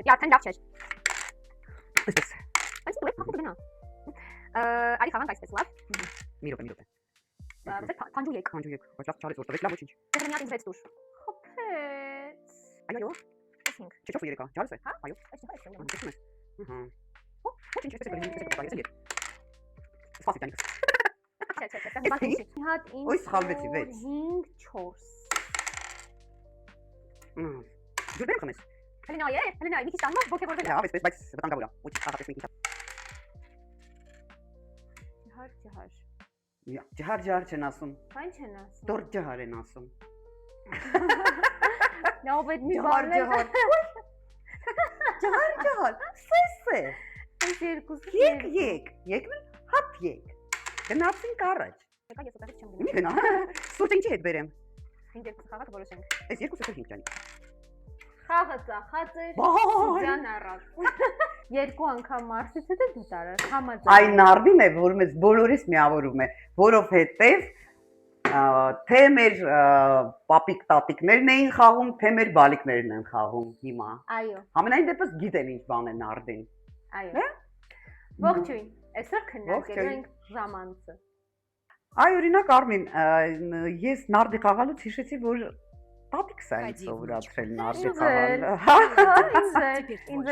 Դի արդեն լավ չէր։ Այսպես։ Այս դու փոխ գնա։ Արի խաղանք այսպես լավ։ Մի րոպե։ Փանջու եկ։ Ոչ լավ չարես որտեղ լավ ոչինչ։ Դեռ մի հատ ինձ վեց դուր։ Խփեց։ Այո։ Ասենք։ Չէ՞ չէ երեկա, չարես է։ Հա? Այո։ Այսինքն այս է։ Տեսնում ես։ Ահա։ Ոչինչ էսպես գալիս է։ Սպասի տանիք։ Չէ, բացի։ Մի հատ ինձ։ Ոյ սխալվեցի 5-4։ Դու դեռ խմես։ Հելինա, մի քիչ տանմա ոգևորվել է։ Լավ, այսպես, բայց վտանգավոր է։ Ոչ խաղացես մի քիչ։ Ջհար։ Ջհար չեն ասում։ Բան չեն ասում։ Դոր ջհար են ասում։ Լավ այդ մի բան է։ Ջհար։ Սես է։ Այս երկուսը։ Եկ, հապ եկ։ Գնացինք առաջ։ Եկա ես ուտելից չեմ Մի գնա։ Սուրճ ինչի հետ բերեմ։ գնում։ Ինձ երկուս խաղաք որոշենք։ Այս երկուսը թե 5 ճանի։ Խաղը ծախած է։ Բայ։ Սուզյան առավ։ Երկու անգամ մարսից հետո դու տարար։ Համաձայն։ Այն նարդին է, որ մեզ բոլորիս միավորում է, որովհետև թե մեր պապիկ տատիկներն էին խաղում, թե մեր բալիկներն են խաղում հիմա։ Այո։ Համենայն դեպս գիտեն ինչ բան է նարդին։ Այո։ Ողջույն։ Այսօր քննարկելու ենք ժամանցը։ Այ օրինակ Արմին, ես նարդի խաղալուց հիշեցի, որ տատիկս է ինձ սովորացրել նարդի խաղալ։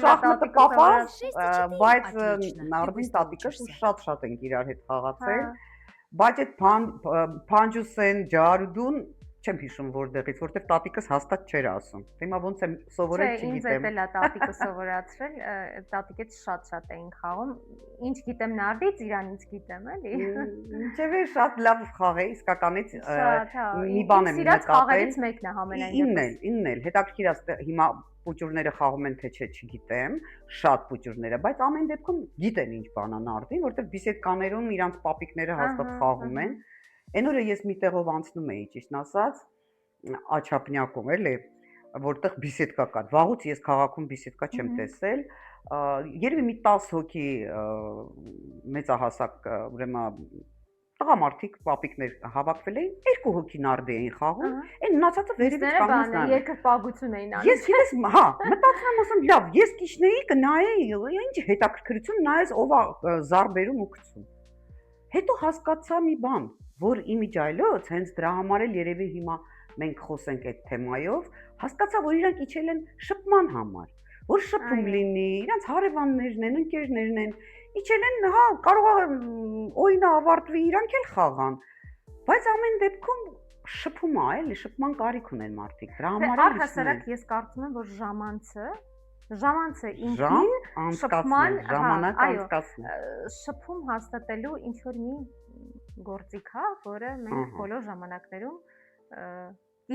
Շախմատը պապաս, բայց նարդին տատիկս շատ ենք իրար հետ խաղացել, բայց այդ փանջուսեն, ջարուդուն չեմ հիշում որտեղից, որտեղ տատիկս հաստատ չէր ասում։ Հիմա ոնց եմ սովորել չգիտեմ։ Ինձ էլ է տատիկը սովորացրել, տատիկից շատ էինք խաղում։ Ինչ գիտեմ նարդից, իրանից գիտեմ, էլի։ Ինչևէ շատ լավ խաղ է, իսկականից մի բան եմ նկատել։ Խաղերից մեկն է համենայն դեպս։ Ինն էլ, հետաքրքիր է հիմա պուճուրները խաղում են թե չէ, չգիտեմ, շատ պուճուրները, բայց ամեն դեպքում գիտեն ինչ բան է նարդին, որտեղ բիսեդկաներում իրանց պապիկները հաստատ խաղում են։ Այն օրը ես մի տեղով անցնում էի, ճիշտն ասած, Աչափնյակում էլի, որտեղ բիսեդկա կա։ Վաղուց ես քաղաքում բիսեդկա չեմ տեսել։ Երևի մի 10 հոգի մեծահասակ, ուրեմն տղամարդիկ, պապիկներ հավաքվել էին, 2 հոգի նարդի էին խաղում։ Այն մնացածը վերևից կանգնած նայում։ Երկրպագություն էին անում։ Ես գիտես, հա, մտածում եմ, ասում, լավ, ես կիջնեի, կնայեի, ինչ հետաքրքրություն նայես ով է զարբերում ու գցում։ Հետո հասկացա մի բան, որ իմիջայլոց հենց դրա համար էլ երևի հիմա մենք խոսենք այդ թեմայով, հասկացա, որ իրանք իջել են շփման համար, որ շփում լինի, իրանք հարևաններն են, ընկերներն են, իջել են, հա, կարող է օյնը ավարտվի, իրանք էլ խաղան, բայց ամեն դեպքում շփում է, էլի, շփման կարիք ունեն մարդիկ, դրա համար էլ առհասարակ ես կարծում եմ, որ ժամանցը ինքնին շփման ժամանակ անցկացնում, շփում հաստատելու ինչ որ մի գործիք է, որը մենք բոլոր ժամանակներում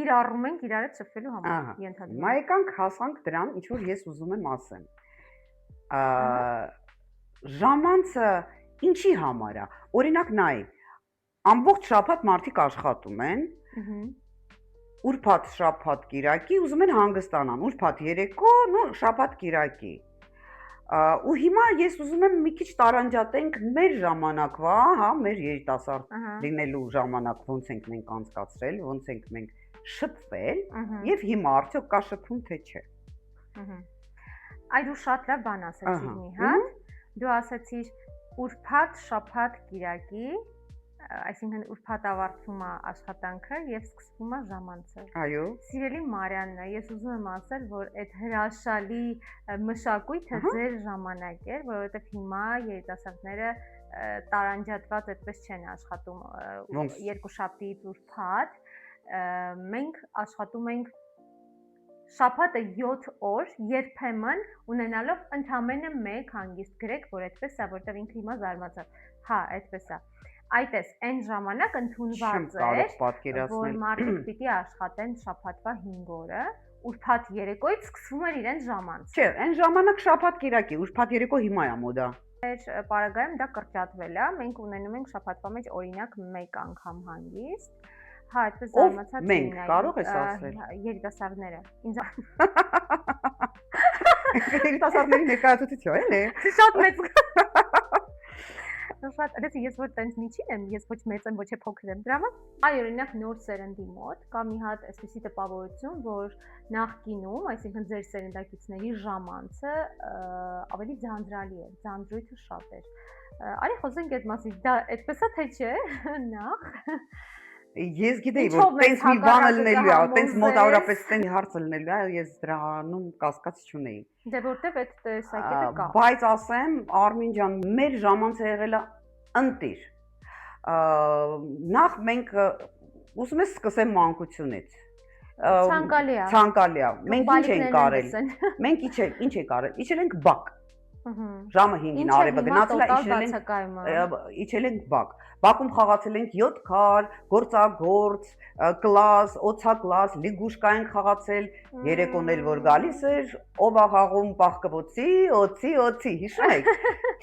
իրառում ենք իրար հետ շփվելու համար, ենթադրում։ Հիմա եկանք հասանք դրան, ինչ որ ես ուզում եմ ասեմ։ Ժամանցը ինչի համար է։ Օրինակ նայ, ամբողջ շաբաթ մարդիկ աշխատում են, ուրբաթ շաբաթ կիրակի ուզում են հանգստանան, ուրբաթ երեկո, շաբաթ կիրակի։ Ու հիմա ես ուզում եմ մի քիչ տարանջատենք մեր ժամանակվա, հա, մեր երիտասարդ լինելու ժամանակ ոնց ենք մենք անցկացրել, ոնց ենք մենք շփվել, եւ հիմա արդյոք կա շփում թե չէ։ Այ դու շատ լավ բան ասացիր մի հատ։ Դու ասացիր ուրբաթ շաբաթ կիրակի, այսինքն ուրբաթ ավարտվում է աշխատանքը եւ սկսվում է ժամանցը։ Այո։ Սիրելի Մարիաննա, ես ուզում եմ ասել, որ այդ հրաշալի մշակույթը ձեր ժամանակ էր, որովհետեւ հիմա երիտասարդները տարանջատված այդպես չեն աշխատում երկուշաբթիից ուրբաթ, մենք աշխատում ենք շաբաթը 7 օր, երբեմն ունենալով ընդամենը 1 հանգիստ, գրեք, որ այդպես է, որտեղ ինքը հիմա զարմացավ։ Հա, այդպես է։ Այդպես, այն ժամանակ ընդունված էր, որ մարդիկ պիտի աշխատեն շաբաթվա 5 օրը, ուրբաթ երեկոյից սկսվում էր իրենց ժամանցը։ Չէ, այն ժամանակ շաբաթ կիրակի, ուրբաթ երեկո հիմա է մոդա։ Մեր պարագայում դա կրճատվել է, մենք ունենում ենք շաբաթվա մեջ օրինակ 1 անգամ հանգիստ։ Հա, այդպես զարմացած մենք կարող ես ասել։ Երիտասարդները։ Ինձ երիտասարդների ներկայացուցիչ է, էլի։ Շատ մեծ։ շատ, դες ես որ տենց միջին եմ, ես ոչ մեծ եմ, ոչ է փոքր եմ դրա համար։ Այ օրինակ նոր սերնդի մոտ կա մի հատ այսպիսի տպավորություն, որ նախկինում, այսինքն ձեր սերնդակիցների ժամանցը ավելի ձանձրալի էր, ձանձրույթը շատ էր։ Արի խոսենք այդ մասին, դա այդպես է թե չէ, նախ։ Ես գիտեի, որ տենց մի բան լինելու է, տենց մոտավորապես տենց հարց լինելու է, ես դրանում կասկած չունեի։ Դե որտեվ այդ տեսակետը կա։ Բայց ասեմ, Արմին ջան, մեր ժամանցը եղել է ընտիր։ Նախ մենք ուզում ես սկսեմ մանկությունից։ Ցանկալի է։ Մենք ինչ ենք արել։ Մենք ինչ ենք արել։ Իջել ենք բակ։ Ժամը 5-ին արևը գնացել է, իջել ենք բակ։ Բաքում խաղացել ենք 7 քար, գործագործ, կլաս, օցակլաս, լիգուշկա ենք խաղացել, երեկոն էլ որ գալիս էր, ով է խաղում բաղկվոցի, օցի, հիշում եք։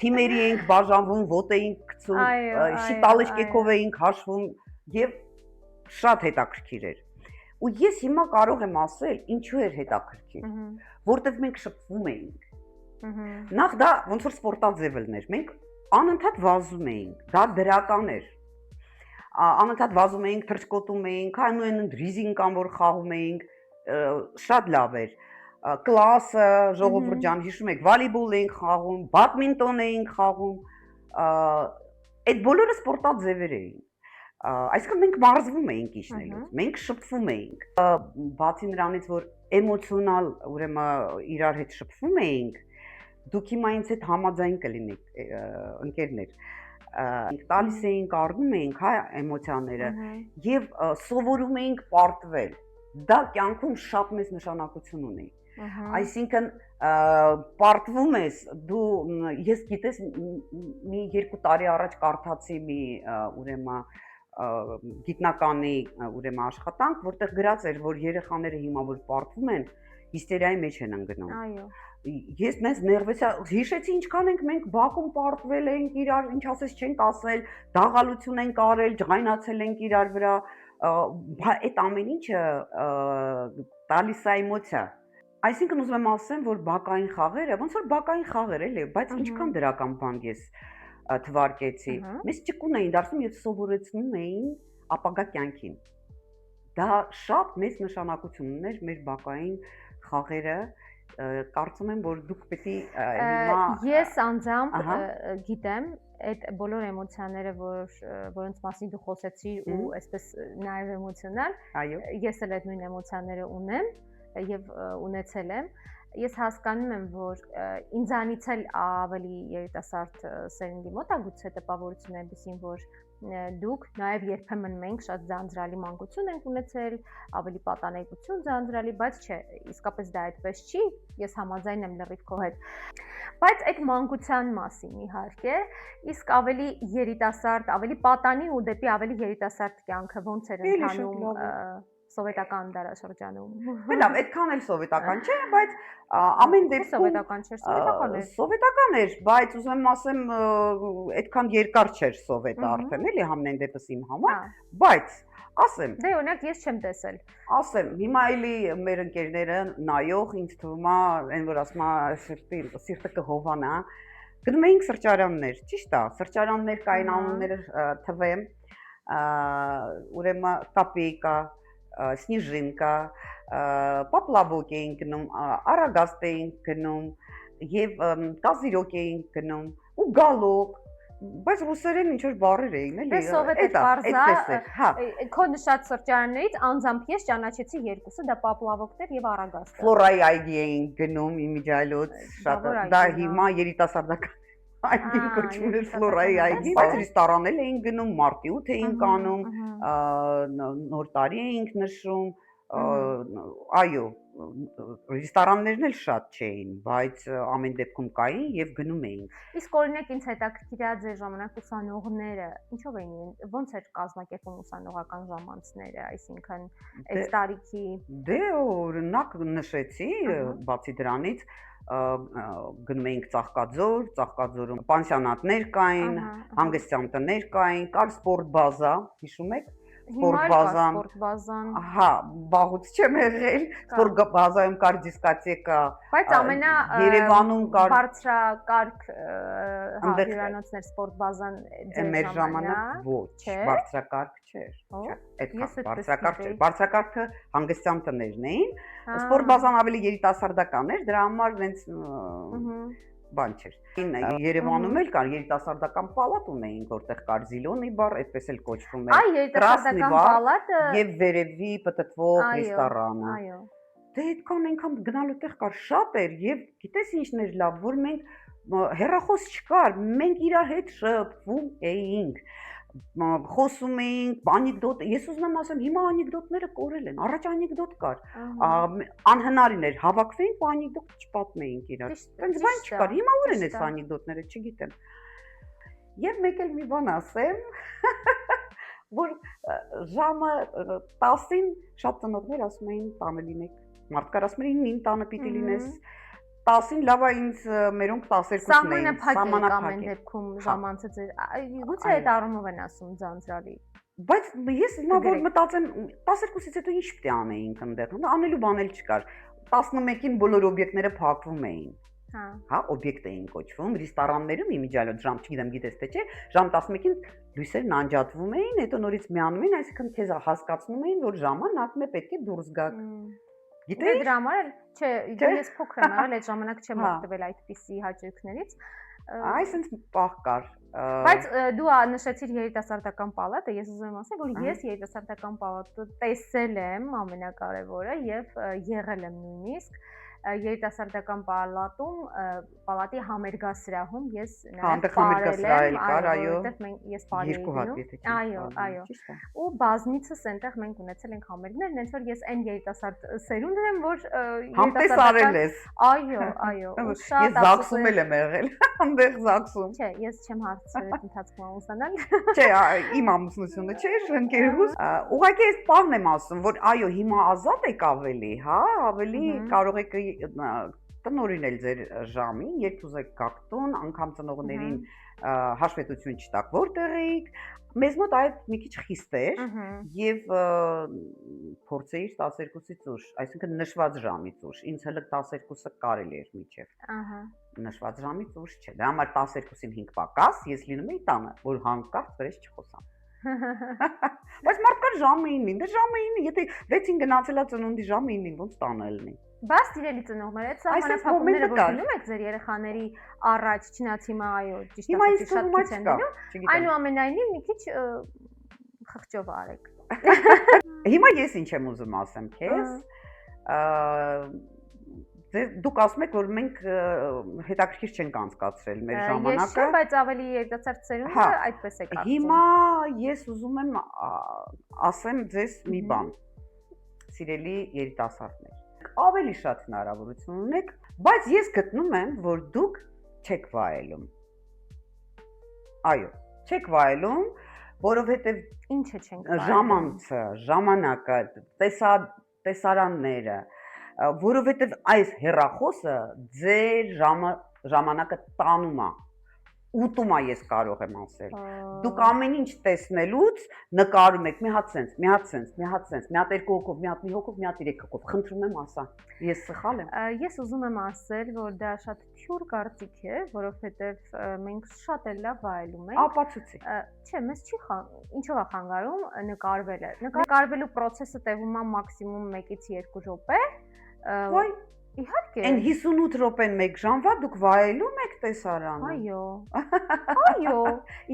Թիմերի ենք բաժանվում, ոտե ենք գցում, շիտալեշկեքով էինք հաշվում եւ շատ հետաքրքիր էր։ Ու ես հիմա կարող եմ ասել, ինչու էր հետաքրքիր, որտեվ մենք շփվում էինք։ Նախ դա ոնց որ սպորտաձև էր, մենք անընդհատ վազում էինք, դա դրական էր, անընդհատ վազում էինք, թռչկոտում էինք, այնուամենայնիվ դրիզին կամ որ խաղում էինք, շատ լավ էր, կլասը, ժողովուրդ ջան, հիշում եք, վոլեյբոլ էինք խաղում, բադմինտոն էինք խաղում, այդ բոլորը սպորտաձևեր էին, այսինքն մենք մարզվում էինք իջնելուց, մենք շփվում էինք, բացի նրանից, որ էմոցիոնալ, ուրեմն իրար հետ շփվում էինք, դուք հիմա ինձ հետ համաձայն կլինեք ընկերներ, տալիս էինք, առնում էինք հա էմոցիաները եւ սովորում էինք պարտվել, դա կյանքում շատ մեծ նշանակություն ունի, այսինքն պարտվում ես, ես գիտես մի 2 տարի առաջ կարդացի մի ուրեմն գիտնականի ուրեմն աշխատանք, որտեղ գրած էր, որ երեխաները հիմա որ պարտվում են, հիստերիայի մեջ են ընկնում։ Այո։ Ես մեզ ներվեցա, հիշեցի ինչքան ենք մենք բակում պարտվել ենք իրար, ինչ ասես չենք ասել, դաղալություն ենք արել, ջղայնացել ենք իրար վրա, այդ ամեն ինչը տալիս է էմոցիա։ Այսինքն ուզում եմ ասեմ, որ բակային խաղերը, ոնց որ բակային խաղեր էլի, բայց ինչքան դրական բան ես թվարկեցի։ Մեզ ճկուն էին դարձնում եւ սովորեցնում էին ապագա կյանքին։ Դա շատ մեծ նշանակություն ուներ մեր բակային խաղերը, կարծում եմ, որ դուք պետք է հիմա ես անձամբ գիտեմ այդ բոլոր էմոցիաները, որոնց մասին դու խոսեցիր ու այսպես նաև էմոցիոնալ, ես էլ այդ նույն էմոցիաները ունեմ եւ ունեցել եմ։ Ես հասկանում եմ, որ ինձանից էլ ավելի երիտասարդ սերնդի մոտ է գուցե տպավորություն այնպեսին, որ դուք նաև երբեմն մենք շատ ձանձրալի մանկություն ենք ունեցել, ավելի պատանեկություն ձանձրալի, բայց չէ, իսկապես դա այդպես չի, ես համաձայն եմ լրիվ քո հետ։ Բայց այդ մանկության մասին իհարկե, իսկ ավելի երիտասարդ, ավելի պատանի ու դեպի ավելի երիտասարդ կյանքը ոնց էր ընթանում սովետական դարաշրջանում։ Լավ, այդքան էլ սովետական չէ, բայց ամեն դեպքում սովետական չէր, սովետական էր։ Սովետական էր, բայց ուզում եմ ասեմ, այդքան երկար չէր սովետը արդեն, էլի համենայն դեպս իմ համար, բայց ասեմ։ Դե օրինակ ես չեմ տեսել։ Ասեմ, հիմա էլի մեր ընկերները նայող ինձ թվում է, այն որ ասում է սիրտը կհովանա, գնում էինք սրճարաններ, ճիշտ է, սրճարաններ կային անունները թվեմ, ուրեմն կապեկա, Սնիժինկա, պապլավոկ էինք գնում, արագաստ էինք գնում եւ կազիրոկ էինք գնում ու գալոկ, բայց ռուսերեն ինչ-որ բառեր էին, էլի։ Դե սովետը բարձր, քո նշած սրճարաններից անձամբ ես ճանաչեցի երկուսը, դա պապլավոկներ եւ արագաստը։ Ֆլորայի այգի էինք գնում իմիջայլոց, շատ դա հիմա երիտասարդական այգին կոչվում էր Ֆլորայի այգի, բայց ռեստորանել էինք գնում, մարտի 8 էինք անում, նոր տարի էինք նշում, այո, ռեստորաններն էլ շատ չէին, բայց ամեն դեպքում կային եւ գնում էինք։ Իսկ օրինակ ինձ հետաքրքիր է ձեր ժամանակ ուսանողները, ինչով էին, ոնց էր կազմակերպում ուսանողական ժամանցները, այսինքն այդ տարիքի։ Դե օրինակ նշեցի, բացի դրանից գնում էինք Ծաղկաձորում պանսիոնատներ կային, հանգստյան տներ կային, կար սպորտ բազա, հիշում եք, Սպորտ բազան, հա, բաղուց չեմ եղել, սպորտ բազայում կար դիսկոտեկա, բայց Երևանում կար բարձրակարգ հյուրանոցներ սպորտ բազան մեր ժամանակ ոչ, բարձրակարգ չէր, այդքան բարձրակարգ չէր, բարձրակարգը հանգստյան տներն էին, սպորտ բազան ավելի երիտասարդական էր, դրա համար հենց բան չէր։ Երևանում էլ կար երիտասարդական պալատ ունեին, որտեղ կար Զիլոնի բար, այդպես էլ կոչվում էր։ Այ երիտասարդական պալատը եւ վերևի պտտվող ռեստորանը։ Այո։ Դե այդքան այնքան գնալու տեղ կար շատ էր եւ գիտես ինչն էր լավ, որ մենք հեռախոս չկար, մենք իրար հետ շփվում էինք, խոսում էինք, անեկդոտ, ես ուզում եմ ասեմ, հիմա անեկդոտները կորել են, առաջ անեկդոտ կար, անհնարին էր, հավաքվեինք ու անեկդոտ չպատմեինք իրար, այնց բան չկար, հիմա ուր են այս անեկդոտները, չգիտեմ։ Եվ մեկ էլ մի բան ասեմ, որ ժամը 10-ին շատ ծնողներ ասում էին տանը լինեք, մարդկար ասում էին 9-ին տանը պիտի լինես, 10-ին լավ է ինձ մերոնք 12-ն էին, սահմանափակ են դեպքում ժամանցը ձեր, գուցե այդ առումով են ասում ձանձրալի։ Բայց ես հիմա որ մտածեմ 12-ից հետո ինչ պիտի անեինք այնտեղ, անելու բան էլ չկար, 11-ին բոլոր օբյեկտները փակվում էին, հա, օբյեկտ էին կոչվում, ռեստորաններում իմիջիալոց ժամ, չգիտեմ գիտես թե չէ, ժամ 11-ին լույսերն անջատվում էին, հետո նորից միանում էին, այսինքն քեզ հասկացնում էին, որ ժամանակն է պետք է դուրս գաք։ Գիտես դրա համար չէ, ես փոքր եմ եղել, այդ ժամանակ չեմ օգտվել այդպիսի հաճույքներից։ Այսինքն պահ կար։ Բայց դու նշեցիր երիտասարդական պալատը, ես ուզում եմ ասել, որ ես երիտասարդական պալատը տեսել եմ, ամենակարևորը, եւ եղել եմ նույնիսկ երիտասարդական պալատի համերգասրահում ես նաև պարել եմ, որովհետև ես պարել եմ, այո, ու բազմիցս այնտեղ մենք ունեցել ենք համերգներ, այնց որ ես այն երիտասարդ սերունդն եմ, որ երիտասարդական ես, այո, ես զաքսում եմ եղել, այնտեղ զաքսում, չէ, ես չեմ հարցրել այդ ընթացքում ամուսնանալ, չէ, իմ ամուսնությունը չէր, ընկերուս, ուղղակի ես բանն եմ ասում, որ այո, հիմա ազատ եք ավելի, հա, ավելի կարող եք տնօրինել ձեր ժամին, երբ ուզեք գաք տուն, անգամ ծնողներին հաշվետվություն չտաք, որտեղ էիք, մեզ մոտ այդ մի քիչ խիստ էր եւ փորձեիր 12-ից ուշ, այսինքն նշված ժամից ուշ, ինձ հենց 12-ը կարելի էր միջև։ Նշված ժամից ուշ չէ, դրա համար 12-ին 5 պակաս ես լինում էի տանը, որ հանկարծ վրեժ չխոսամ։ Բայց մարդկան ժամը 9-ին, դե ժամը 9, եթե 6-ին գնացելա ծնունդի ժամը 9-ին ոնց տանը ելնի։ Բայց իրելի ծնողներ, այդ սահմանափակումները որ դնում եք ձեր երեխաների առաջ, չնայած հիմա այո, ճիշտ ասած շատ քիչ են դնում, այնուամենայնիվ մի քիչ խղճով արեք։ Հիմա ես ինչ եմ ուզում ասեմ քեզ։ Դուք ասում եք, որ մենք հետաքրքիր չենք անցկացրել մեր ժամանակը։ Ես չեմ, բայց ավելի երիտասարդ սերունդը այդպես է կարծում։ Հիմա ես ուզում եմ ասեմ ձեզ մի բան, սիրելի երիտասարդներ։ Ավելի շատ հնարավորություն ունեք, բայց ես գտնում եմ, որ դուք չեք վայելում։ Այո, չեք վայելում, որովհետև ինչը չենք վայելում։ Ժամանցը, ժամանակը, տեսարանները, որովհետև այս հեռախոսը ձեր ժամանակը տանում է, ուտում է ես կարող եմ ասել։ Դուք ամեն ինչ տեսնելուց նկարում եք մի հատ սենց, մի հատ սենց, մի հատ սենց, մի հատ երկու հոգով, մի հատ մի հոգով, մի հատ երեք հոգով։ Խնդրում եմ ասա։ Ես սխալ եմ։ Ես ուզում եմ ասել, որ դա շատ թյուր կարծիք է, որովհետև մենք շատ էլ լավ վայելում ենք։ Ապացուցի։ Չէ, մեզ չի ինչով է խանգարում նկարվելը։ Նկարվելու process-ը տևում է մաքսիմում 1-ից 2 րոպե։ Ոայ Իհարկե։ Այն 58 րոպեն 1 ժամվա դուք վայելում եք տեսարանը։ Այո։ Այո։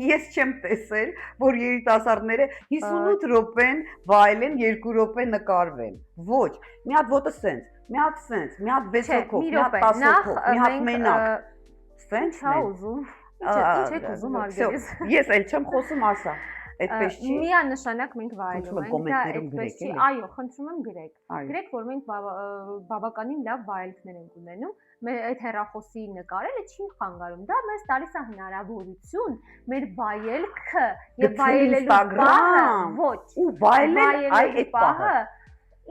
Ես չեմ տեսել, որ երիտասարդները 58 րոպեն վայելեն 2 րոպե նկարվեն։ Ոչ, մի հատ ոտը սենց, մի հատ սենց, մի հատ 6 հոգով, մի հատ 10 հոգով, մի հատ մենակ։ Սենց չա ուզում։ Ինչ եք ուզում արգելես։ Ես էլ չեմ խոսում, ասա։ Այդպես չի։ Միանշանակ մենք վայելում ենք, դա այդպես չի։ Այո, խնդրում եմ գրեք։ Գրեք, որ մենք բավականին լավ վայելքներ ենք ունենում։ Մեր այդ հեռախոսի նկարելը չի խանգարում։ Դա մեզ տալիս է հնարավորություն մեր վայելքը եւ վայելելու պահը, ոչ, ու վայելել այդ պահը։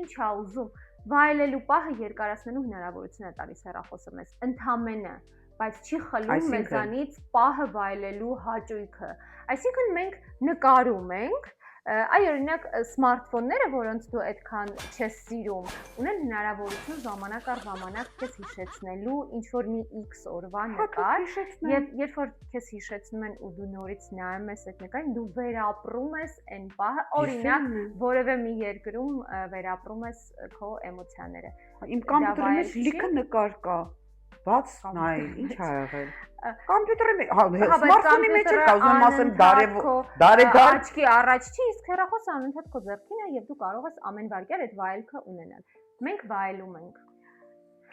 Ինչ ա ուզում։ Վայելելու պահը երկարացնելու հնարավորություն է տալիս հեռախոսը մեզ, ընդհանրապես, բայց չի խլում մեզանից պահը վայելելու հաճույքը։ Այսինքն մենք նկարում ենք, Այ օրինակ սմարթֆոնները, որոնց դու այդքան չես սիրում, ունեն հնարավորություն ժամանակ առ ժամանակ քեզ հիշեցնելու ինչ որ մի X օրվա նկար, եւ երբ որ քեզ հիշեցնում են ու դու նորից նայում ես այդ նկարին, դու վերապրում ես այն պահը, օրինակ որևէ մի երկրում վերապրում ես քո էմոցիաները։ Իմ կոմպյուտերի մեջ լիքը նկար կա։ Բաց նայ, ինչ ա եղել։ Կոմպյուտերի մեջ, սմարթֆոնի մեջ է կա, ուզում ասեմ դարեգար աչքի առաջ չի, իսկ հեռախոսը անընդհատ քո ձեռքին է եւ դու կարող ես ամեն վայրկյան այդ վայելքը ունենալ։ Մենք վայելում ենք։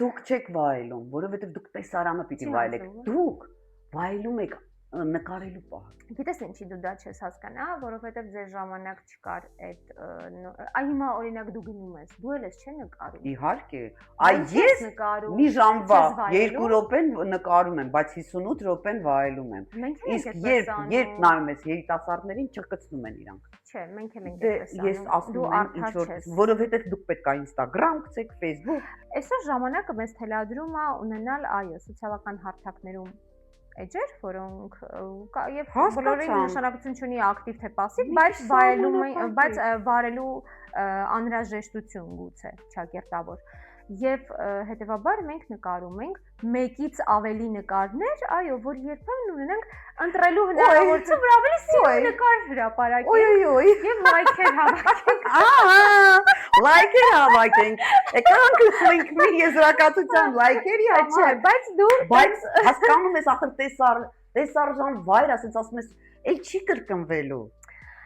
Դուք չեք վայելում, որովհետեւ դուք տեսարանը պիտի վայելեք։ Դուք վայելում եք նկարելու պահը։ Գիտես ինչի դու դա չես հասկանա, որովհետև ձեր ժամանակ չկար այդ այ հիմա օրինակ դու գնում ես, դու էլ ես չէ նկարում։ Իհարկե, այ ես մի ժամվա 2 րոպեն նկարում եմ, բայց 58 րոպեն վայելում եմ։ Իսկ երբ նայում ես երիտասարդներին չկծնում են իրանք։ Չէ, մենք էլ ենք այդպես անում։ Ես ասում եմ ինչ որ, որովհետև դուք պետք է Instagram գցեք, Facebook։ Այսօր ժամանակը մեզ թելադրում է ունենալ, այո, սոցիալական հարթակներում էջեր, որոնք եւ բոլորին նշանակություն չունի ակտիվ թե пассив, բայց վարելու անհրաժեշտություն գուցե ճակերտավոր։ Եվ հետեւաբար մենք նկարում ենք մեկից ավելի նկարներ, այո, որ երբեմն ունենանք ընտրելու հնարավորություն, որ ավելի սիրուն նկար հրապարակենք եւ լայքեր հավաքենք։ Լայքեր հավաքենք։ Եկանք մենք մի եզրակացության լայքերի համար, բայց հասկանում ես ախր տեսարժան վայր, ասես ասում ես, «Էլ չի կրկնվելու»։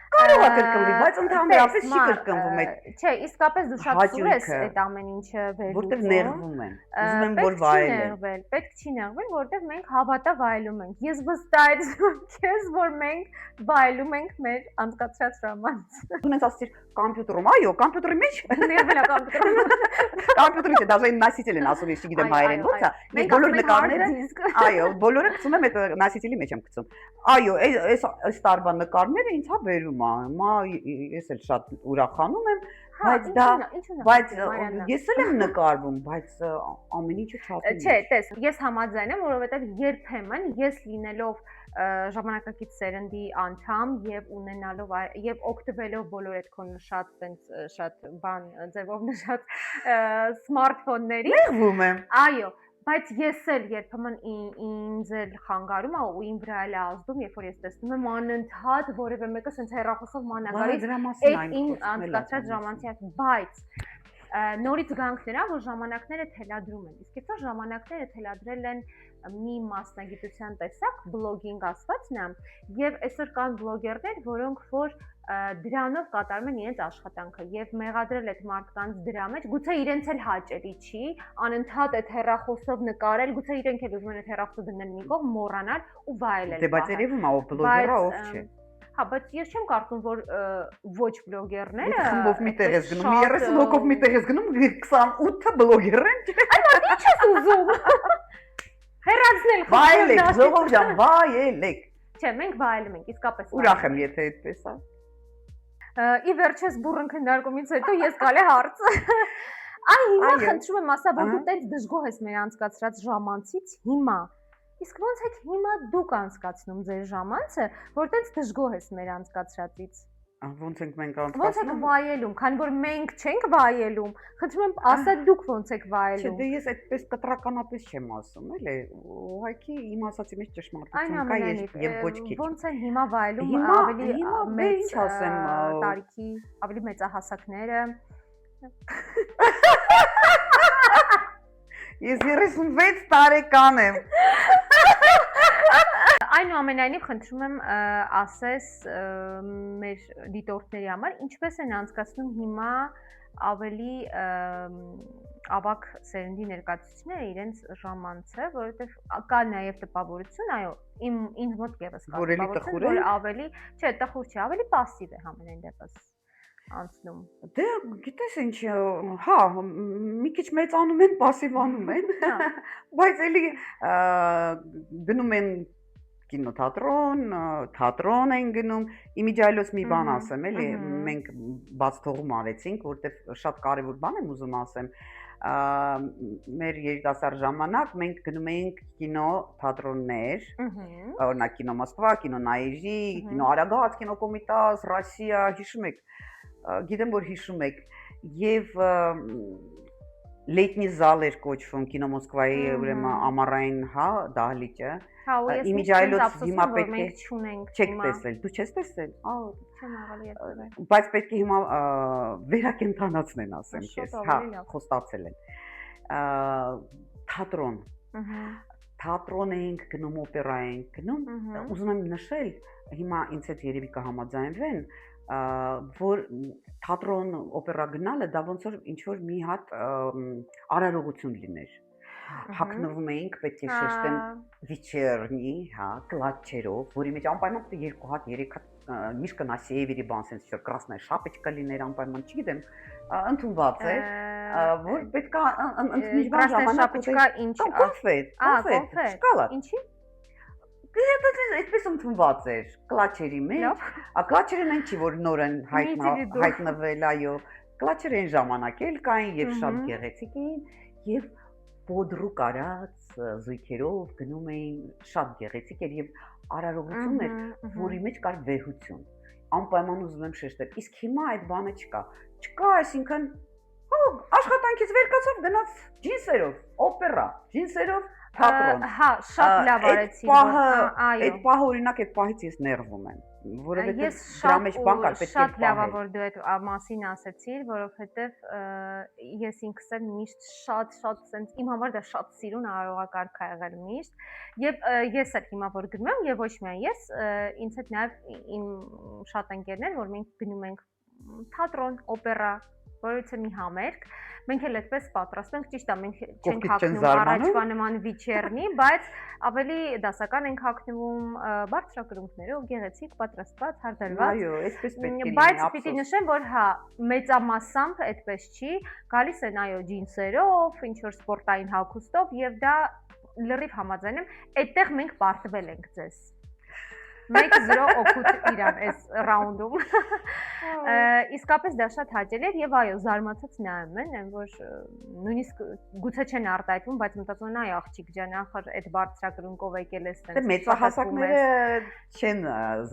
Կարող է կրկնվի, բայց ընդհանրապես չի կրկնվում այդ։ Չէ, իսկապես դու շատ սուր ես այդ ամեն ինչը վերլուծում։ Որտեվ նեղվում են։ Ուզում եմ որ վայելեն։ Պետք չի նեղվել, որտեվ մենք հավատա վայելում ենք։ Ես վստահեցնում քեզ, որ մենք վայելում ենք մեր անցկացրած ժամանցը։ Դու ինձ ասացիր կոմպյուտերում, այո, կոմպյուտերի մեջ։ Նեղվել է կոմպյուտերում։ Կոմպյուտերի մեջ դաժե նասիցիլին ասում ես, չգիտեմ հայերեն ո՞նց է։ Մենք բոլոր նկարները, այո, բոլորը գցում եմ այդ նասիցիլի մեջ եմ գցում։ Այո, այս տարվա նկարները ինձ հա բերում է։ Մա ես էլ շատ ուրախանում եմ, բայց ես էլ եմ նկարվում, բայց ամեն ինչը չափում։ Չէ, տես, ես համաձայն եմ, որովհետև երբեմն ես լինելով ժամանակակից սերնդի անդամ եւ ունենալով եւ օգտվելով բոլոր այդ քո նշած տենց շատ բան ձևով նշած սմարթֆոնների նեղվում եմ։ Այո, բայց ես էլ երբեմն ինձ էլ խանգարում է ու իմ վրա էլ է ազդում, երբ որ ես տեսնում եմ անընդհատ որևէ մեկը sense հեռախոսով մանագարից այդ իմ անցկացրած ժամանցի հետ, բայց նորից գանք նրա, որ ժամանակները թելադրում են։ Իսկ այսօր ժամանակները թելադրել են մի մասնագիտության տեսակ, բլոգինգ ասվածն է, եւ այսօր կան բլոգերներ, որոնք որ դրանով կատարում են իրենց աշխատանքը եւ մեղադրել այդ մարդկանց դրա մեջ, գուցե իրենց էլ հաճելի չի, անընդհատ այդ հեռախոսով նկարել, գուցե իրենք էլ ուզում են այդ հեռախոսը դնել մի կողմ, մոռանալ ու վայելել։ Դե բայց երևում է ով բլոգերը, ով չէ։ Հա, բայց ես չեմ կարծում, որ ոչ բլոգերները խմբով միտեղ ես գնում, 30 հոգով միտեղ ես գնում, 28-ը բլոգեր են։ Այո, ի՞նչ ես ուզում։ Հեռացնել խմբը։ Վայելեք, ժողով ջան, վայելեք։ Չէ, մենք վայելում ենք, իսկապես։ Ուրախ եմ, եթե այդպես է։ Ի վերջես բուրըն քննարկումից հետո ես գալի հարցը։ Այ հիմա խնդրում եմ ասա, որ դու տենց դժգոհ ես մեր անցկացրած ժամանցից հիմա։ Իսկ ո՞նց է հիմա դուք անցկացնում ձեր ժամանցը, որ տենց դժգոհ ես մեր անցկացրածից։ Ոնց ենք մենք անցկացնում։ Ոնց եք վայելում, քանի որ մենք չենք վայելում։ Խնդրում եմ, ասա դուք ոնց եք վայելում։ Չէ, դե ես այդպես կտրականապես չեմ ասում, էլի։ Ուղղակի իմ ասացի մեջ ճշմարտություն կա եւ ոչ քիչ։ Ոնց են հիմա վայելում ավելի մեծ տարիքի, ավելի մեծահասակները։ Ես 36 տարեկան եմ։ Այնուամենայնիվ խնդրում եմ ասես մեր դիտորդների համար ինչպես են անցկացնում հիմա ավելի ավակ սերնդի ներկայացուցիչները իրենց ժամանցը, որովհետև կա նաև տպավորություն, այո, ինձ մոտ եւս կա տպավորություն, որ ավելի, չէ, տխուր չի, ավելի пассив է համենայն դեպս անցնում։ Դե գիտես ինչ, հա, մի քիչ մեծանում են, пассивանում են, բայց էլի գնում են կինոթատրոն, թատրոն են գնում, իմիջիայլոց մի բան ասեմ, էլի մենք բաց թողում արեցինք, որտեվ շատ կարևոր բան եմ ուզում ասեմ, մեր երիտասարդ ժամանակ մենք գնում էինք կինո թատրոններ, օրինակ կինո Մոսկվա, կինո Նայիրի, կինո Արագած, կինո Կոմիտաս, Ռոսիա, հիշում եք, գիտեմ որ հիշում եք, եւ Լեյտնի զալ էր կոչվում կինո Մոսկվայի ուրեմն ամառային, հա, դահլիճը։ Հա, ու ես Իմիջայլոց հիմա պետք է չունենք։ չեք տեսել, դու չես տեսել։ Չեմ աղալ երբևէ։ Բայց պետք է հիմա վերակենդանացնեն, ասեմ քեզ, հա, խոստացել են։ Թատրոն։ Թատրոն էինք գնում, օպերա էինք գնում, ուզում եմ նշել, հիմա ինձ հետ երևի կհամաձայնվեն, որ թատրոն օպերա գնալը դա ոնց որ ինչ որ մի հատ արարողություն լիներ։ Հագնվում էինք, պետք է շեշտեմ վիճերնի, հա, կլաչերով, որի մեջ անպայման պետք է 2 հատ, 3 հատ միշտ կնա սևերի բան, sense որ կրասնայ շապեչկա լիներ անպայման, չգիտեմ, ընդունված է, որ պետք է ընդմիջման ժամանակ շապեչկա ինչ, կոնֆետ, շկալա։ Ինչի՞։ Այդպես ընդունված էր կլաչերի մեջ, կլաչերն են չի որ նոր են հայտնվել, այո, կլաչերն ժամանակ էլ կային եւ շատ գեղեցիկ էին եւ բոդրու կարած զույգերով գնում էին շատ գեղեցիկ էր եւ արարողություն էր, որի մեջ կար վեհություն։ Անպայման ուզում եմ շեշտել, իսկ հիմա այդ բանը չկա, այսինքն աշխատանքից վեր կացավ գնաց ջինսերով, օպերա, ջինսերով թատրոն։ Հա, շատ լավ արեցի։ Այդ պահը օրինակ այդ պահից ես նեղվում եմ, որովհետեւ դրա մեջ բան կար, պետք է շատ լավ է որ դու այդ մասին ասեցիր, որովհետեւ ես ինքս էլ միշտ շատ sense իմ համար դա շատ սիրուն արարողակարգ ա եղել միշտ, եւ ես էլ հիմա որ գնում եմ եւ ոչ միայն ես, ինձ հետ նաեւ իմ շատ ընկերներ, որ մենք գնում ենք թատրոն, օպերա, որից է մի համերգ, մենք էլ այդպես պատրաստում ենք, ճիշտ է, մենք չենք հագնում առաջվա նման վիճերնի, բայց ավելի դասական ենք հագնում բարձրակրունկներով, գեղեցիկ, պատրաստված, հարդարված։ Այո, այսպես պետք է լինի։ Բայց պիտի նշեմ, որ հա, մեծամասամբ այդպես չի, գալիս են այո ջինսերով, ինչ որ սպորտային հագուստով եւ դա լրիվ համաձայն եմ, այդտեղ մենք պարտվել ենք ձեզ։ 1-0 օգուտ իրան այս ռաունդում։ Իսկապես դա շատ հաճելի էր եւ այո, զարմացած նայում են, որ նույնիսկ գուցե չեն արտահայտվում, բայց մտածում են այ աղջիկ ջան, ախր այդ բարձրակրունկով եկել ես տենց։ Մեծահասակները չեն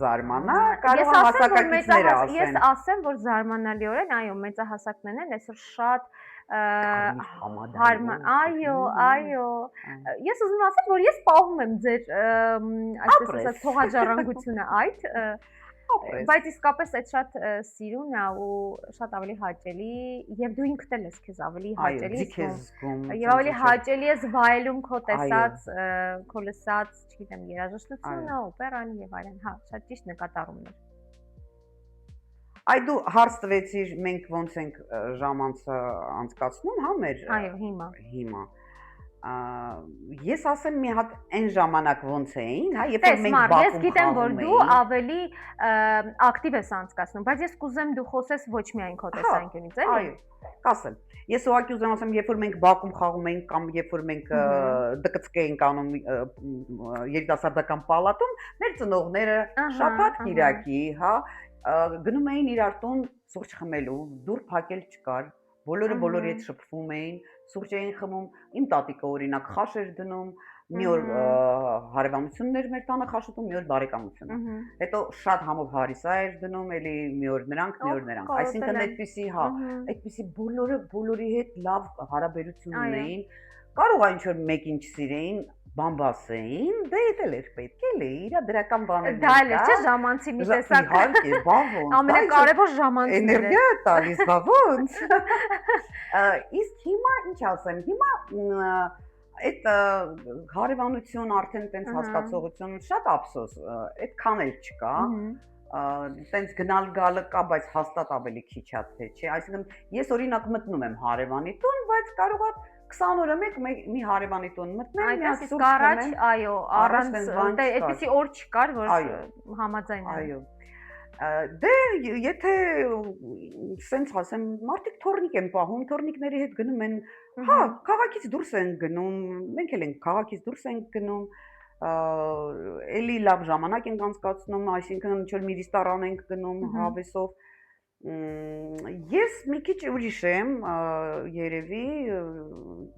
զարմանա, կարող է հասակակիցները ասեն։ Ես ասեմ, որ զարմանալիորեն, այո, մեծահասակներն են այսօր շատ այո, ես ուզում եմ ասել, որ ես պահում եմ ձեր այսպես ասած թողաջարանգությունը այդ, բայց իսկապես այդ շատ սիրուն է ու շատ ավելի հաճելի եւ դու ինքդ էլ ես քեզ ավելի հաճելի զգում եւ ավելի հաճելի ես վայելում քո տեսած, քո լսած, չգիտեմ, երաժշտությունը, օպերան եւ այլն, հա, շատ ճիշտ նկատառումներ։ Այ դու հարց տվեցիր, մենք ոնց ենք ժամանցը անցկացնում, հա մեր։ Այո, հիմա։ Ես ասեմ մի հատ այն ժամանակ ոնց էին, հա, երբ որ մենք բակում ես գիտեմ, որ դու ավելի ակտիվ ես անցկացնում, բայց ես կուզեմ դու խոսես ոչ միայն քո տեսանկյունից, էլի։ Այո, կասեմ։ Ես ուղղակի ուզում ասեմ, երբ որ մենք բակում խաղում էինք կամ երբ որ մենք դկծկ էինք անում երիտասարդական պալատում, մեր ծնողները շաբաթ կիրակի, հա, գնում էին իրար տուն սուրճ խմելու, դուռ փակել չկար, բոլորի հետ շփվում էին, սուրճ էին խմում, իմ տատիկը օրինակ խաշ էր դնում, մի օր հարևանություններ մեր տանը խաշոտում, մի օր բարեկամություն։ Հետո շատ համով հարիսա էր դնում, էլի մի օր նրանք, մի օր նրանք։ Այսինքն այդպիսի, հա, այդպիսի բոլորի հետ լավ հարաբերություն ունեին։ Կարող է ինչ որ մեկին չսիրեին, բամբասեին, դե էլ էր պետք էլի, իրա դրական բաներ։ Դա էլ է, չէ, ժամանցի մի տեսակ։ Իհարկե, բավոն։ Ամենակարևոր ժամանցն է։ Էներգիա է տալիս, բավոն։ Իսկ հիմա ինչ ասեմ, հիմա այդ հարևանություն արդեն տենց հասկացողություն շատ ափսոս, այդքան էլ չկա։ Տենց գնալ գալը կա, բայց հաստատ ավելի քիչ է, թե չէ։ Այսինքն ես օրինակ մտնում եմ հարևանի տուն, բայց կարող է 20 օրը մի հարևանի տուն մտնեմ, մի հատ սուրճ առաջ, այո, առանց այդպեսի օր չկար, որ համաձայն եմ։ Այո։ Դե եթե սենց ասեմ, մարդիկ թորնիկ են պահում, թորնիկների հետ գնում են, հա, քաղաքից դուրս են գնում, մենք էլ ենք քաղաքից դուրս ենք գնում, էլի լավ ժամանակ ենք անցկացնում, այսինքն ինչ որ մի ռեստորան ենք գնում հավեսով, Ես մի քիչ ուրիշ եմ, երևի,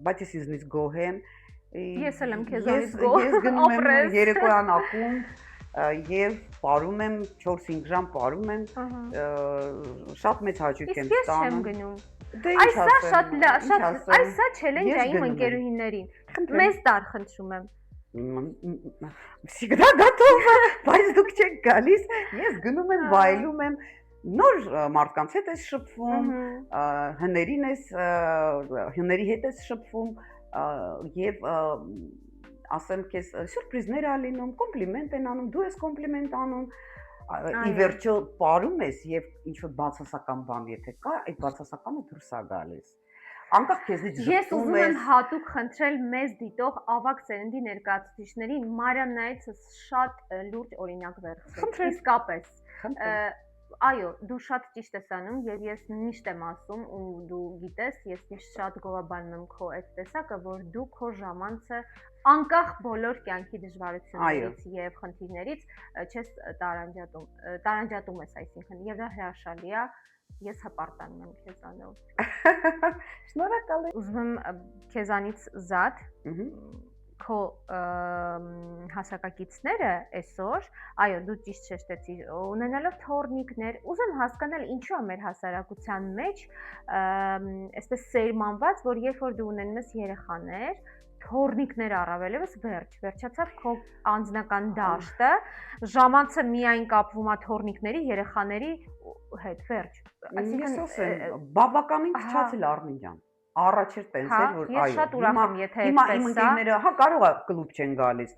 բայց ես իզնից գոհ եմ։ Ես էլ եմ քեզանից գոհ։ Ես գնում եմ երեկոյան ակումբ եւ պարում եմ 4-5 ժամ պարում եմ, շատ մեծ հաճույք եմ ստանում։ Իսկ ես չեմ գնում։ Այս սա շատ այս սա չելենջ է իմ ընկերուհիներին։ Մեզ տար խնդրում եմ։ Всегда готова, բայց դուք չեք գալիս։ Ես գնում եմ, վայելում եմ, նոր մարդկանց հետ ես շփվում, հների հետ ես շփվում եւ ասեմ քեզ սյուրպրիզներ ա լինում, կոմպլիմենտ են անում, դու ես կոմպլիմենտ անում, ի վերջո պարում ես եւ ինչ որ բացասական բան եթե կա, այդ բացասականը դուրս է գալիս։ Անկախ քեզնից ժպտում ես։ Ես ուզում եմ հատուկ խնդրել մեզ դիտող ավագ սերնդի ներկայացուցիչներին Մարիաննայից շատ լուրջ օրինակ վերցնել։ Իսկապես։ Այո, դու շատ ճիշտ ես անում եւ ես միշտ եմ ասում ու դու գիտես, ես միշտ շատ գովաբանում եմ քո այդ տեսակը, որ դու քո ժամանցը անկախ բոլոր կյանքի դժվարություններից եւ խնդիրներից չես տարանջատում ես, այսինքն եւ դա հրաշալի է, ես հպարտանում եմ քեզանով։ Շնորհակալ եմ։ Ուզում եմ քեզանից զատ քո հասակակիցները այսօր, այո, դու ճիշտ շեշտեցիր, ունենալով թորնիկներ, ուզում հասկանալ ինչու է մեր հասարակության մեջ այսպես սերմանված, որ երբ որ դու ունենում ես երեխաներ, թորնիկներ առավելևս վերջացավ քո անձնական դաշտը, ժամանցը միայն կապվում է թորնիկների, երեխաների հետ, վերջ։ Այսինքն բավականին քչացել Արմինյան։ Առաջ էր տենց էր, որ այո։ Ես շատ ուրախ եմ, եթե հիմա իմ ընկերները, հա, կարող է կլուբ չեն գալիս,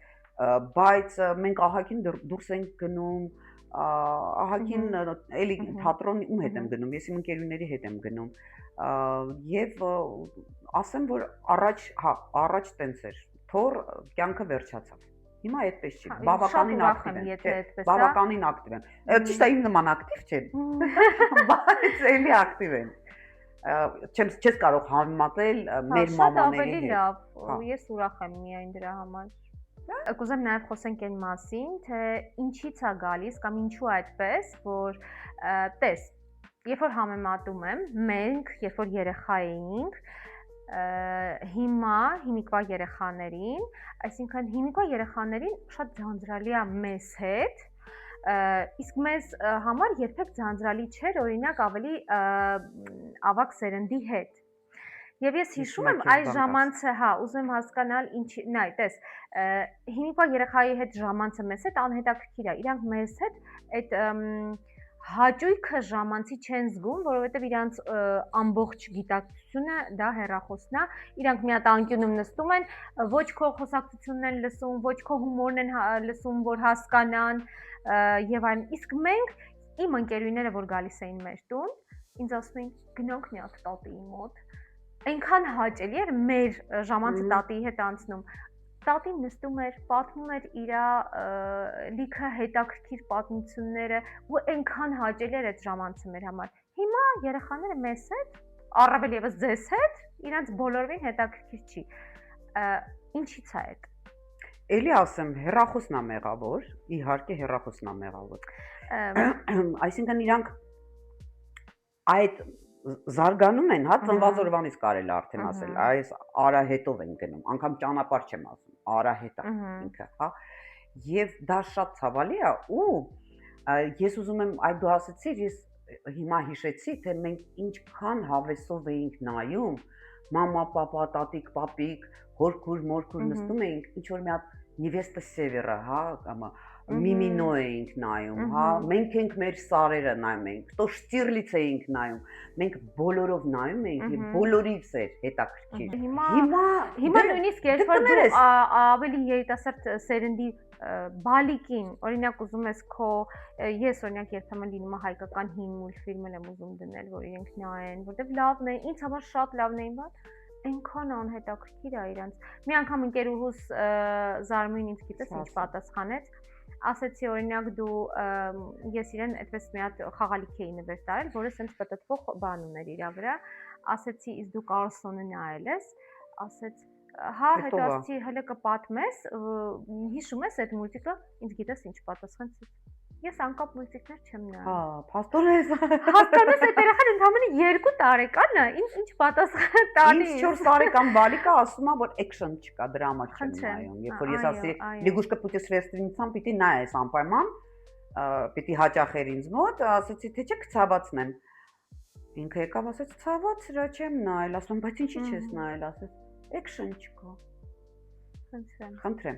բայց մենք ահագին դուրս ենք գնում, ահագին էլի թատրոնի ում հետ եմ գնում, ես իմ ընկերուների հետ եմ գնում, եւ ասեմ, որ առաջ տենց էր, թոր կյանքը վերջացավ։ Հիմա այդպես չի, բավականին ակտիվ են։ Ճիշտ է, իմ նման ակտիվ չեն, բայց էլի ակտիվ են։ Չես կարող համեմատել մեր մամաների հետ։ Շատ ավելի լավ, ես ուրախ եմ միայն դրա համար։ Կուզեմ նաև խոսենք այն մասին, թե ինչից է գալիս կամ ինչու այդպես, որ տես, երբ որ համեմատում եմ, մենք, երբ որ երեխա էինք, հիմիկվա երեխաներին, այսինքն հիմիկվա երեխաներին շատ ձանձրալի է մեզ հետ, իսկ մեզ համար երբեք ձանձրալի չէր, օրինակ ավելի ավագ սերնդի հետ։ Եվ ես հիշում եմ այս ժամանցը, հա, ուզում եմ հասկանալ ինչի, նայ, տես, հիմիկվա երեխայի հետ ժամանցը մեզ հետ անհետաքրքիր է, իրանք մեզ հետ այդ հաճույքը ժամանցի չեն զգում, որովհետև իրանց ամբողջ գիտակցությունը դա հեռախոսն է, իրանք մի հատ անկյունում նստում են, ոչ քո խոսակցությունն են լսում, ոչ քո հումորն են լսում, որ հասկանան եւ այլն։ Իսկ մենք իմ ընկերուները, որ գալիս էին մեր տուն, ինձ ասում էին գնանք մի հատ տատիի մոտ։ Այնքան հաճելի էր մեր ժամանցը տատիի հետ անցնում։ Տատին նստում էր, պատմում էր իր լիքը հետաքրքիր պատմությունները ու այնքան հաճելի էր այդ ժամանցը մեր համար։ Հիմա երեխաները մեզ հետ, առավել եւս ձեզ հետ, իրանց բոլորին հետաքրքիր չի։ Ինչի՞ց է այդ։ Էլի ասեմ, հեռախոսն է մեղավոր, իհարկե հեռախոսն է մեղավոր։ Այսինքն իրանք այդ զարգանում են, հա, ծնված օրվանից կարելի արդեն ասել, այս արահետով են գնում, անգամ ճանապարհ չեմ ասում, արահետ է ինքը, հա։ Եվ դա շատ ցավալի է ու ես ուզում եմ այդ դու ասեցիր, ես հիմա հիշեցի, թե մենք ինչքան հավեսով էինք նայում, մամա, պապա, տատիկ, պապիկ, հորքուր, մորքուր նստում էինք, ինչ որ մի հատ Նիվեստա Սևերը, հա, կամ Միմինո էինք նայում, հա, մենք ենք մեր սարերը նայում էինք, Տո Շտիրլից էինք նայում, մենք բոլորով նայում էինք եւ բոլորից էր հետաքրքիր։ Հիմա նույնիսկ երբ որ դու ավելի երիտասարդ սերնդի բալիկին, օրինակ ուզում ես քո, ես օրինակ երբեմն լինում է հայկական հին մուլտֆիլմեր եմ ուզում դնել, որ իրենք նայեն, որտեվ լավն է, ինձ համար շատ լավն է, բայց այնքան անհետաքրքիր է իրանց։ Մի անգամ ընկերուհուս Զարմին ինձ գիտես ինչ պատասխանեց, ասեցի օրինակ դու ես իրեն այդպես մի հատ խաղալիք էի նվեր տարել, որը սենց պտտվող բան ուներ իր վրա, ասեցի իսկ դու Կարլսոնը նայել ես, ասեց հա, հետո ասեցի հələ կպատմես, հիշում ես այդ մուլտիկը, ինձ գիտես ինչ պատասխանեց։ Ես անկապ մուլտիկներ չեմ նայում։ Հա, փաստորեն Հասկանես այդ երեխան ընդամենը 2 տարեկան է, ինչ պատասխան տալի։ Ինձ 4 տարեկան բալիկը ասում է, որ action չկա, դրամա չեմ Խնդրեմ, նայում։ Երբ որ ես այո, ասի, այո։ լիգուշկա պուտեսվեստրինցան պիտի նայես անպայման, պիտի հաճախեր ինձ մոտ, ասեցի, թե չէ կցավացնեմ։ Ինքը եկավ ասեց, ցավաց, հրա չեմ նայել, ասում, բայց ինչի՞ չես նայել, ասեց, action չկա։ Խնդրեմ։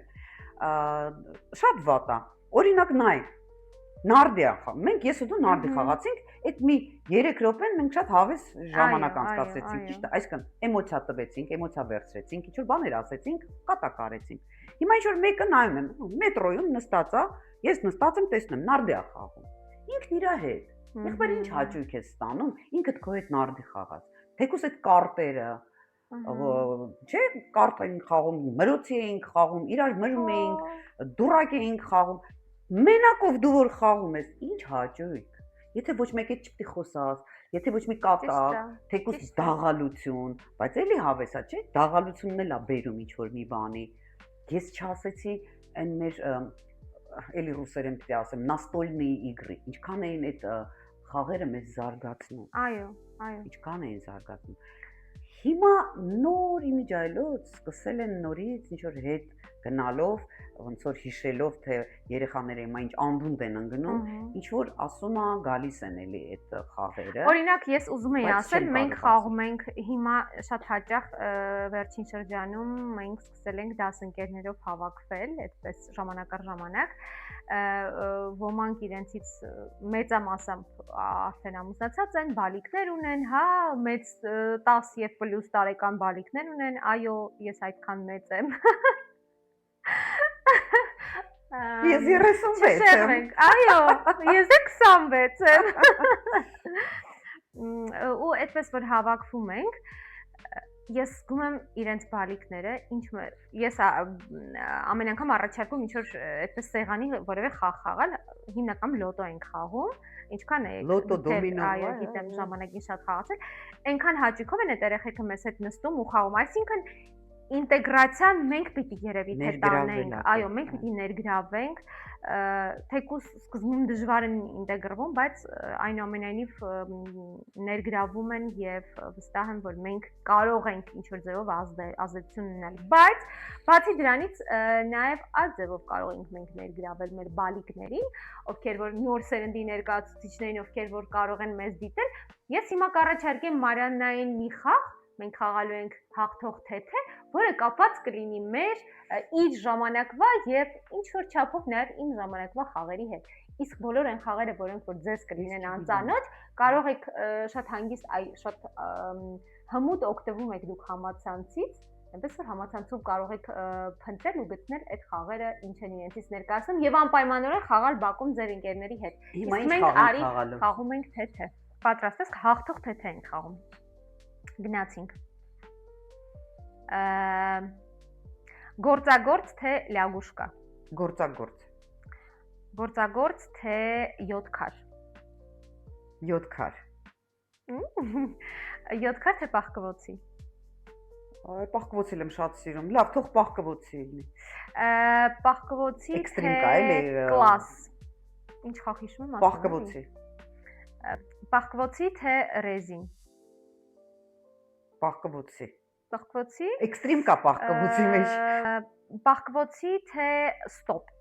Շատ վատ է։ Օրինակ նայ, նարդի է խաղ։ Մենք ես ու դու նարդի խաղացինք, այդ մի 3 րոպեն մենք շատ հավես ժամանակ անցկացրեցինք, ճիշտ է, այսինքն էմոցիա տվեցինք, էմոցիա վերցրեցինք, ինչ որ բաներ ասեցինք, կատակ արեցինք։ Հիմա ինչ որ մեկը նայում եմ, մետրոյում նստած է, ես նստած եմ, տեսնում, նարդի է խաղում։ Ինքն իր հետ։ Եղբայր ինչ հաճույք ես ստանում, ինքդ քո հետ նարդի խաղաց։ Թեկուզ այդ կարտերը, չէ, կարտ էինք խաղում, մրոցի էինք խաղում, իրար մրում էինք, դուրակ էինք խաղում։ Մենակով դու որ խաղում ես, ինչ հաճույք։ Եթե ոչ մեկ հետ չպետք է խոսաս, եթե ոչ մի կատակ, թեկուզ դաղալություն, բայց էլի հավես է, չէ՞, դաղալությունն էլ է բերում ինչ որ մի բանի։ Ես չասեցի այն մեր էլի ռուսերեն պիտի ասեմ, նաստոլնիի իգրի, ինչքան էին այդ խաղերը մեզ զարգացնում։ Այո, այո։ Ինչքան էին զարգացնում։ Հիմա նոր իմիջայլոց սկսել են նորից ինչ որ հետ գնալով, ոնց որ հիշելով թե երեխաները հիմա ինչ անդունդ են ընկնում, ինչ որ ասում է գալիս են էլի այդ խաղերը։ Օրինակ ես ուզում եի ասել, մենք խաղում ենք հիմա շատ հաճախ վերջին շրջանում մենք սկսել ենք դասընկերներով հավաքվել, այդպես ժամանակ առ ժամանակ, ոմանք իրենցից մեծամասամբ արդեն ամուսնացած են, բալիկներ ունեն, հա, մեծ 10 եւ պլյուս տարեկան բալիկներ ունեն, այո, ես այդքան մեծ եմ։ Ես 36 եմ։ Այո, ես 26 եմ։ Ու այդպես որ հավաքվում ենք, ես զգում եմ իրենց բալիկները, ես ամեն անգամ առաջարկում ինչ որ այդպես սեղանի որևէ խաղ խաղալ, հիմնականում լոտո ենք խաղում, ինչքան է լոտո դոմինո, այո, գիտեմ ժամանակին շատ խաղացել, այնքան հաճույքով են այդ երեխեքը մեզ հետ նստում ու խաղում, այսինքն ինտեգրացիան մենք պիտի երևի թե տանենք, այո, մենք պիտի ներգրավենք, թեկուզ սկզբում դժվար են ինտեգրվում, բայց այնուամենայնիվ ներգրավում են եւ վստահ եմ, որ մենք կարող ենք ինչ-որ ձևով ազդեցություն ունենալ, բայց բացի դրանից նաեւ այլ ձևով կարող ենք մենք ներգրավել մեր բալիկներին, ովքեր որ նոր սերնդի ներկայացուցիչներին, ովքեր որ կարող են մեզ դիտել, ես հիմա կառաջարկեմ Մարիաննային մի խաղ, մենք խաղալու ենք հաղթող թեթե, որը կապված կլինի մեր իր ժամանակվա եւ ինչ որ չափով նաեւ իմ ժամանակվա խաղերի հետ։ Իսկ բոլոր այն խաղերը, որոնք որ ձեզ կլինեն անծանոթ, կարող եք շատ հանգիստ, շատ հմուտ օգտվում եք դուք համացանցից, այնպես որ համացանցում կարող եք փնտրել ու գտնել այդ խաղերը ինչ են իրենցից ներկայացնում եւ անպայմանորեն խաղալ բակում ձեր ընկերների հետ։ Հիմա ինչ խաղ ենք խաղալու։ Խաղում ենք թեթե։ Պատրաստ ես, հաղթող թեթե ենք խաղում։ Գնացինք։ Գործագործ թե լягушка։ Գործագործ։ Գործագործ թե 7 քար։ 7 քար։ 7 քար թե պահկվոցի։ Պահկվոցի եմ շատ սիրում։ Լավ, թող պահկվոցի լինի։ Պահկվոցի Էքստրիմ կա էլի։ Կլաս։ Ինչ խաղ հիշում եմ ասում։ Պահկվոցի։ Պահկվոցի թե ռեզին։ Պահկվոցի։ Պահկվոցի։ Էքստրիմ կա պահկվոցի մեջ։ Պահկվոցի թե ստոպ։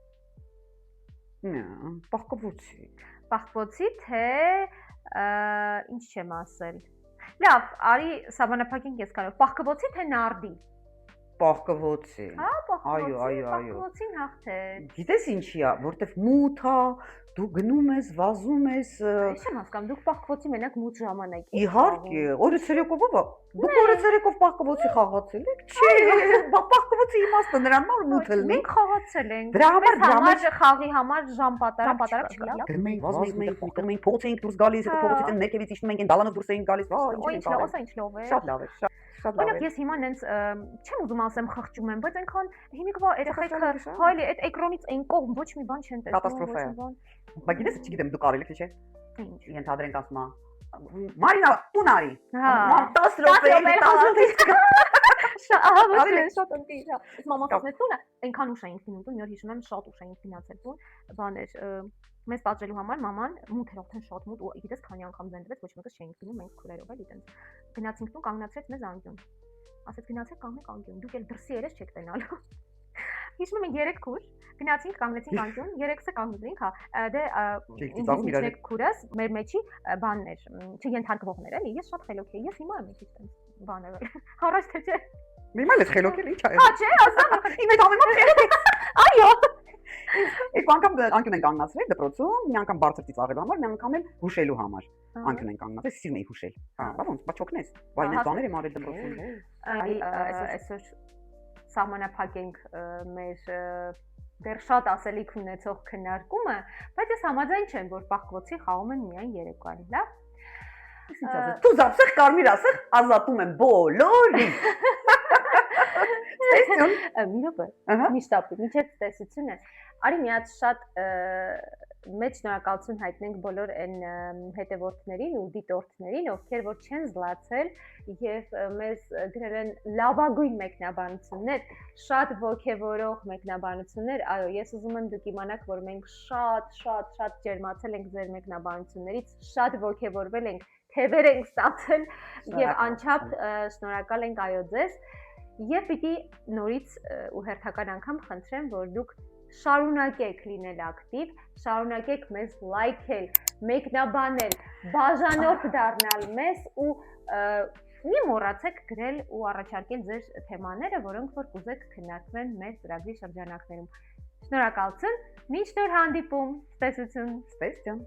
Պահկվոցի։ Պահկվոցի թե ինչ չեմ ասել։ Լավ, արի սահմանափակենք ես կարող։ Պահկվոցի թե նարդի։ Պահկվոցի։ Հա, պահկվոցի։ Այո։ Պահկվոցին հաղթել։ Գիտես ինչի է, որտեվ մութ է, դու գնում ես, վազում ես։ Ինչ եմ հասկանում, դուք պահկվոցի մենակ մութ ժամանակ եք։ Իհարկե, օրը ցերեկով ո՞վ է։ Դուք օրը ցերեկով պահկվոցի խաղացել եք։ Չէ, պահկվոցի իմաստը նրան մար մութը լինի։ Մենք խաղացել ենք։ Դրա համար խաղի համար ժամ պատարակ չկա։ Դրում ենք, վազում ենք, փողոց էինք դուրս գալիս, հետո փողոցից ներքևից իջնում ենք, դալանով դուրս էինք գալիս։ Ինչ լավ է։ Շատ լավ է, շատ լավ է։ Օրինակ ես հիմա նենց չեմ ուզում ասեմ խղճում եմ, բայց այնքան հիմիկվա երեխեքը հայլի այդ էկրանից այն կողմ ոչ մի բան չեն տեսնում։ Կատաստրոֆա է։ Բայց գիտես, չգիտեմ, դու կարելի թե չէ։ Ինչ։ Ենթադրենք ասում է Մարինա, տուն արի։ Հա։ 10 րոպե, 10 րոպե։ Ահա ոչ շատ ընտիր, հա։ Մամաս տունը այնքան ուշ էինք գնում տուն, մի օր հիշում եմ շատ ուշ էինք գնացել տուն, բաներ մեզ պատժելու համար մաման մութ էր արդեն շատ մութ ու գիտես քանի անգամ զենվեց ոչ մեկը չէինք գնում մենք քուրերով էլի տենց գնացինք տուն կանգնացրեց մեզ անկյուն ասեց գնացեք կանգնեք անկյուն դուք էլ դրսի երես չեք տենալու հիշում եմ մենք 3 քուր գնացինք կանգնեցինք անկյուն 3-ը կանգնեցինք հա դե ինձ քուրս մեր մեջի բաններ չենթարկվողներ էլի ես շատ խելոք էի ես հիմա եմ էլի տենց բաներ հարաճ թե չէ Միմա լես խելոք էլ ինչ է հա չէ ասա իմ հետ ամեն խելոք այո એક անգամ անկյուն են կանգնացրել դպրոցում, մի անգամ բարձր ծիծաղելու համար, մի անգամ էլ հուշելու համար։ Անկյուն են կանգնացրել, սիրում էի հուշել։ Հա, ոնց, բա չօգնես։ Բայց այդ բաները եմ արել դպրոցում։ Այսօր սահմանափակենք մեր դեռ շատ ասելիք ունեցող քննարկումը, բայց ես համաձայն չեմ, որ պահկվոցի խաղում են միայն երեկոյան, լավ։ Դու զապսեղ կարմիր ասեղ ազատում եմ բոլորին։ Տեսնում։ Մի րոպե։ Միշտ ապրի, միջև տեսությունը։ Արի մի հատ շատ մեծ շնորհակալություն հայտնենք բոլոր այն հետևորդներին ու դիտորդներին, ովքեր որ չեն զլացել եւ մեզ գրել են լավագույն մեկնաբանություններ, շատ ոգևորող մեկնաբանություններ։ Այո, ես ուզում եմ դուք իմանաք, որ մենք շատ ջերմացել ենք ձեր մեկնաբանություններից, շատ ոգևորվել ենք, թևեր ենք ստացել եւ անչափ շնորհակալ ենք այո ձեզ։ Եվ պիտի նորից ու հերթական անգամ խնդրեմ, որ դուք շարունակեք լինել ակտիվ, շարունակեք մեզ լայքել, մեկնաբանել, բաժանորդ դառնալ մեզ ու մի մոռացեք գրել ու առաջարկել ձեր թեմաները, որոնք որ կուզեք քննարկվեն մեր ծրագրի շրջանակներում։ Շնորհակալություն, մինչ նոր հանդիպում, ցտեսություն, ցտեսություն։